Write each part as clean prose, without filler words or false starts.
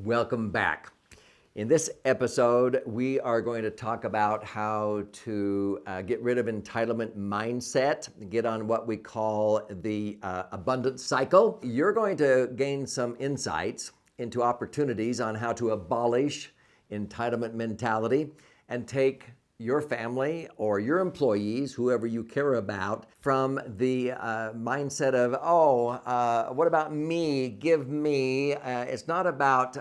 Welcome back. In this episode, we are going to talk about how to get rid of entitlement mindset, get on what we call the abundance cycle. You're going to gain some insights into opportunities on how to abolish entitlement mentality and take your family or your employees, whoever you care about, from the mindset of, what about me? Give me. It's not about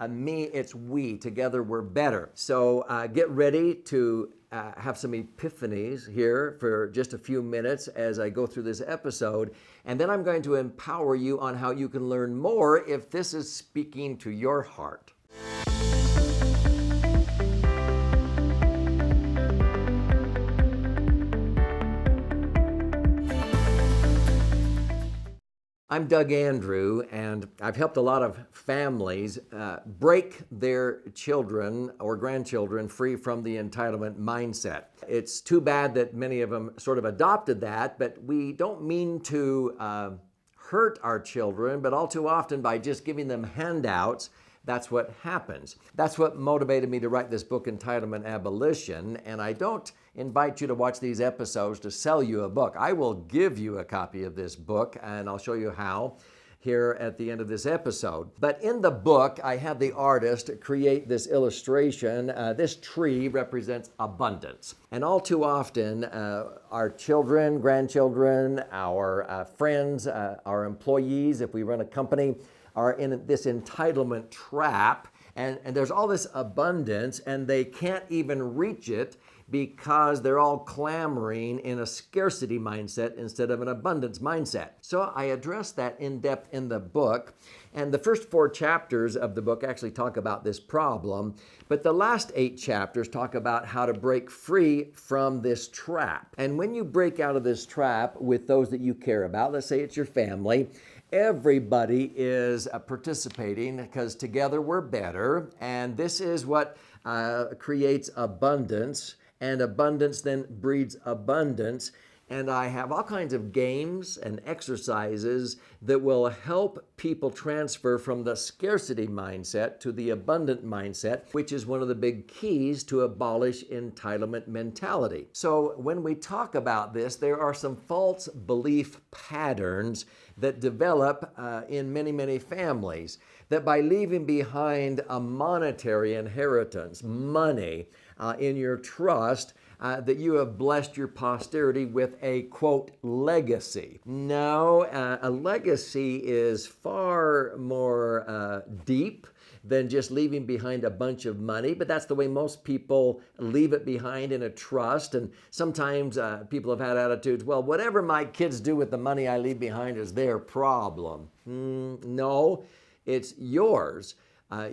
me, it's we. Together we're better. So get ready to have some epiphanies here for just a few minutes as I go through this episode. And then I'm going to empower you on how you can learn more if this is speaking to your heart. I'm Doug Andrew, and I've helped a lot of families break their children or grandchildren free from the entitlement mindset. It's too bad that many of them sort of adopted that, but we don't mean to hurt our children, but all too often by just giving them handouts, that's what happens. That's what motivated me to write this book, Entitlement, Abolition, and I don't invite you to watch these episodes to sell you a book. I will give you a copy of this book, and I'll show you how here at the end of this episode. But in the book, I had the artist create this illustration. This tree represents abundance. And all too often, our children, grandchildren, our friends, our employees, if we run a company, are in this entitlement trap. And there's all this abundance, and they can't even reach it because they're all clamoring in a scarcity mindset instead of an abundance mindset. So I address that in depth in the book. And the first 4 chapters of the book actually talk about this problem. But the last 8 chapters talk about how to break free from this trap. And when you break out of this trap with those that you care about, let's say it's your family, everybody is participating because together we're better. And this is what creates abundance. And abundance then breeds abundance. And I have all kinds of games and exercises that will help people transfer from the scarcity mindset to the abundant mindset, which is one of the big keys to abolish entitlement mentality. So when we talk about this, there are some false belief patterns that develop in many, many families, that by leaving behind a monetary inheritance, money, in your trust, that you have blessed your posterity with a, quote, legacy. No, a legacy is far more deep than just leaving behind a bunch of money, but that's the way most people leave it behind, in a trust. And sometimes people have had attitudes, well, whatever my kids do with the money I leave behind is their problem. No, it's yours.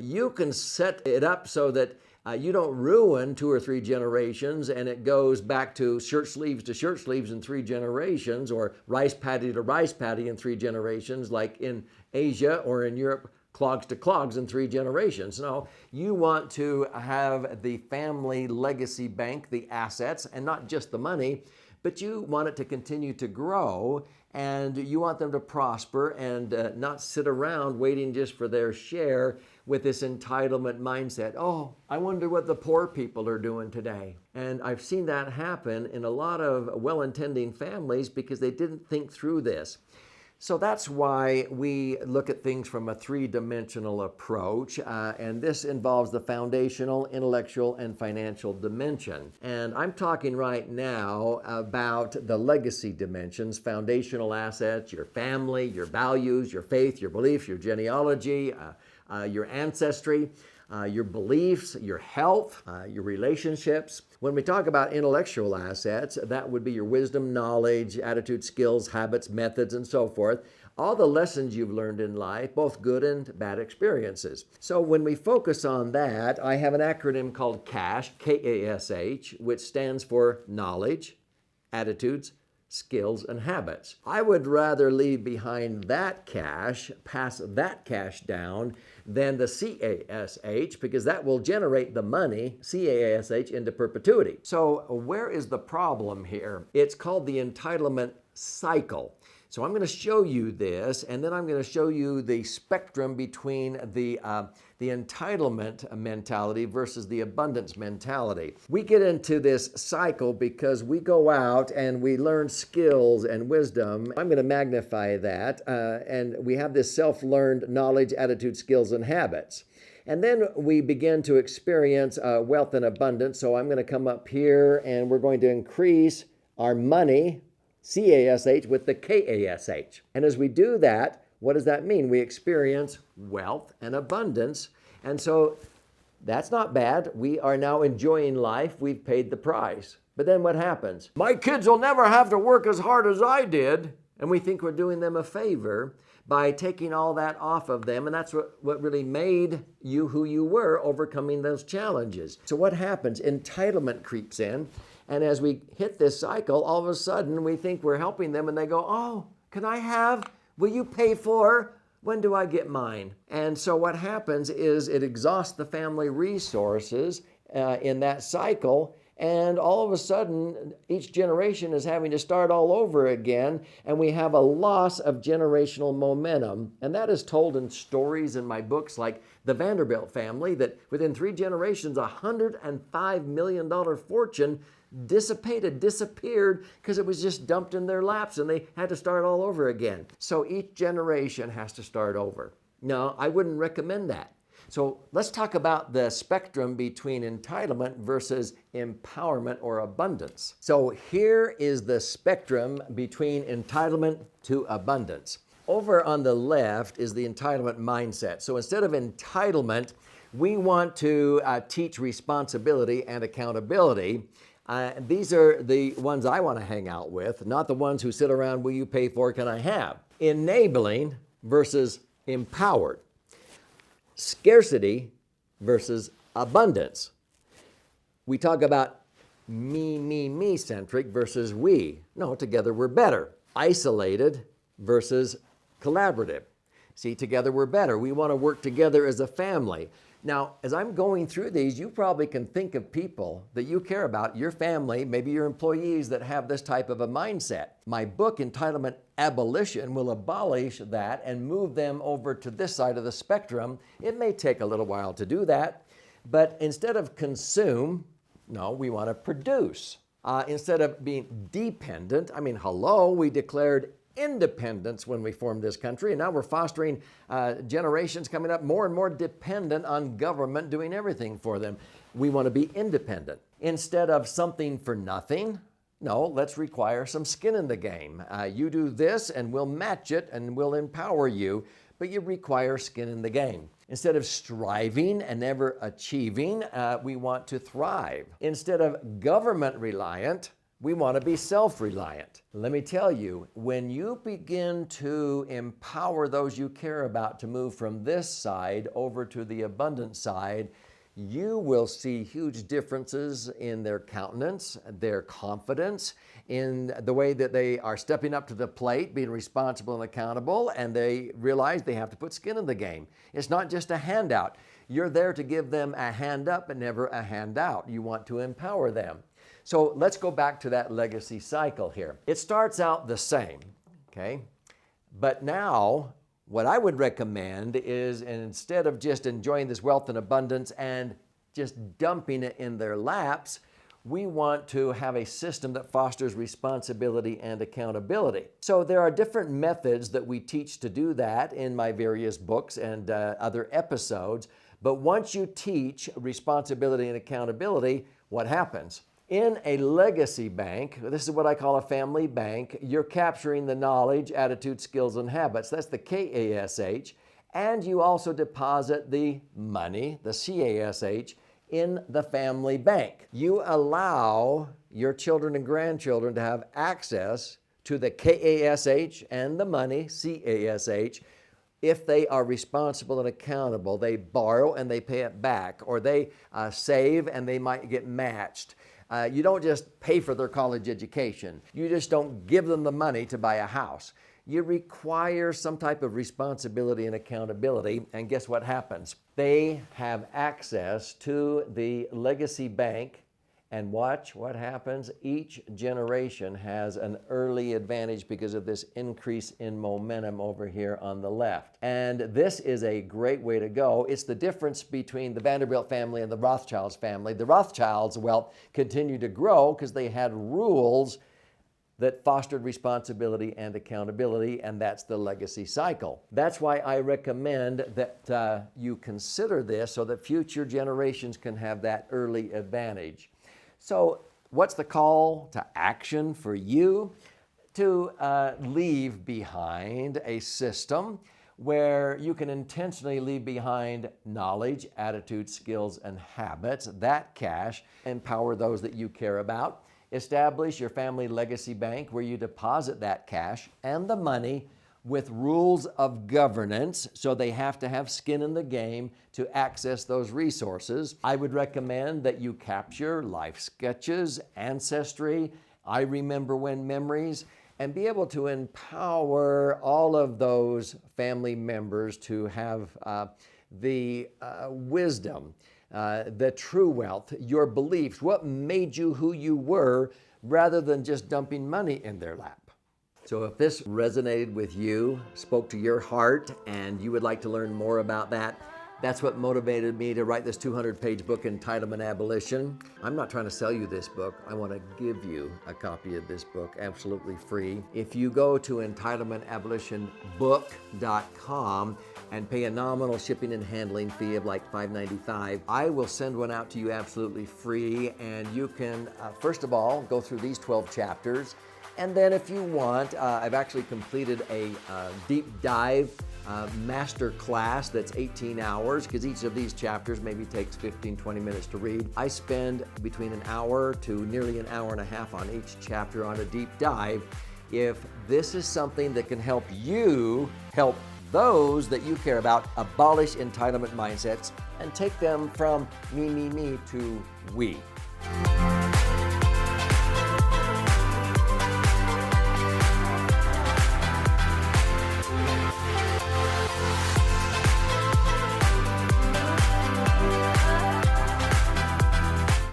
You can set it up so that you don't ruin 2 or 3 generations and it goes back to shirt sleeves to shirt sleeves in 3 generations, or rice paddy to rice paddy in 3 generations, like in Asia or in Europe, clogs to clogs in 3 generations. No, you want to have the family legacy bank, the assets, and not just the money, but you want it to continue to grow, and you want them to prosper and not sit around waiting just for their share with this entitlement mindset. Oh, I wonder what the poor people are doing today. And I've seen that happen in a lot of well-intending families because they didn't think through this. So that's why we look at things from a 3-dimensional approach, and this involves the foundational, intellectual, and financial dimension. And I'm talking right now about the legacy dimensions, foundational assets, your family, your values, your faith, your beliefs, your genealogy, your ancestry, your beliefs, your health, your relationships. When we talk about intellectual assets, that would be your wisdom, knowledge, attitude, skills, habits, methods, and so forth. All the lessons you've learned in life, both good and bad experiences. So when we focus on that, I have an acronym called KASH, K-A-S-H, which stands for knowledge, attitudes, skills, and habits. I would rather leave behind that cash, pass that cash down, than the CASH, because that will generate the money, CASH, into perpetuity. So where is the problem here? It's called the entitlement cycle. So I'm going to show you this, and then I'm going to show you the spectrum between the entitlement mentality versus the abundance mentality. We get into this cycle because we go out and we learn skills and wisdom. I'm going to magnify that, and we have this self-learned knowledge, attitude, skills, and habits. And then we begin to experience wealth and abundance. So I'm going to come up here and we're going to increase our money, CASH, with the KASH. And as we do that, what does that mean? We experience wealth and abundance. And so that's not bad. We are now enjoying life. We've paid the price. But then what happens? My kids will never have to work as hard as I did. And we think we're doing them a favor by taking all that off of them. And that's what really made you who you were, overcoming those challenges. So what happens? Entitlement creeps in. And as we hit this cycle, all of a sudden we think we're helping them and they go, oh, can I have? Will you pay for? When do I get mine? And so what happens is it exhausts the family resources in that cycle. And all of a sudden, each generation is having to start all over again, and we have a loss of generational momentum. And that is told in stories in my books like The Vanderbilt Family, that within 3 generations, $105 million fortune disappeared because it was just dumped in their laps and they had to start all over again. So each generation has to start over. No, I wouldn't recommend that. So let's talk about the spectrum between entitlement versus empowerment or abundance. So here is the spectrum between entitlement to abundance. Over on the left is the entitlement mindset. So instead of entitlement, we want to teach responsibility and accountability. These are the ones I want to hang out with, not the ones who sit around, will you pay for, can I have? Enabling versus empowered. Scarcity versus abundance. We talk about me centric versus we. No, together we're better. Isolated versus collaborative. See, together we're better. We want to work together as a family. Now, as I'm going through these, you probably can think of people that you care about, your family, maybe your employees that have this type of a mindset. My book, Entitlement, Abolition, will abolish that and move them over to this side of the spectrum. It may take a little while to do that, but instead of consume, no, we want to produce. Instead of being dependent, we declared independence when we formed this country, and now we're fostering generations coming up more and more dependent on government doing everything for them. We want to be independent. Instead of something for nothing, no, let's require some skin in the game. You do this and we'll match it and we'll empower you, but you require skin in the game. Instead of striving and never achieving, we want to thrive. Instead of government reliant, we want to be self-reliant. Let me tell you, when you begin to empower those you care about to move from this side over to the abundant side, you will see huge differences in their countenance, their confidence, in the way that they are stepping up to the plate, being responsible and accountable, and they realize they have to put skin in the game. It's not just a handout. You're there to give them a hand up and never a handout. You want to empower them. So let's go back to that legacy cycle here. It starts out the same, okay? But now, what I would recommend is instead of just enjoying this wealth and abundance and just dumping it in their laps, we want to have a system that fosters responsibility and accountability. So there are different methods that we teach to do that in my various books and other episodes. But once you teach responsibility and accountability, what happens? In a legacy bank, this is what I call a family bank, you're capturing the knowledge, attitude, skills, and habits. That's the KASH. And you also deposit the money, the CASH, in the family bank. You allow your children and grandchildren to have access to the KASH and the money, CASH, if they are responsible and accountable. They borrow and they pay it back, or they save and they might get matched. You don't just pay for their college education. You just don't give them the money to buy a house. You require some type of responsibility and accountability, and guess what happens? They have access to the legacy bank And watch what happens. Each generation has an early advantage because of this increase in momentum over here on the left. And this is a great way to go. It's the difference between the Vanderbilt family and the Rothschilds family. The Rothschilds' wealth continued to grow because they had rules that fostered responsibility and accountability, and that's the legacy cycle. That's why I recommend that you consider this so that future generations can have that early advantage. So what's the call to action for you? To leave behind a system where you can intentionally leave behind knowledge, attitudes, skills, and habits, that cash, empower those that you care about. Establish your family legacy bank where you deposit that cash and the money with rules of governance, so they have to have skin in the game to access those resources. I would recommend that you capture life sketches, ancestry, I remember when memories, and be able to empower all of those family members to have the wisdom, the true wealth, your beliefs, what made you who you were, rather than just dumping money in their lap. So if this resonated with you, spoke to your heart, and you would like to learn more about that, that's what motivated me to write this 200-page book, Entitlement, Abolition. I'm not trying to sell you this book. I want to give you a copy of this book absolutely free. If you go to entitlementabolitionbook.com and pay a nominal shipping and handling fee of like $5.95, I will send one out to you absolutely free, and you can, first of all, go through these 12 chapters. And then if you want, I've actually completed a deep dive master class that's 18 hours, because each of these chapters maybe takes 15, 20 minutes to read. I spend between an hour to nearly an hour and a half on each chapter on a deep dive. If this is something that can help you help those that you care about abolish entitlement mindsets and take them from me to we.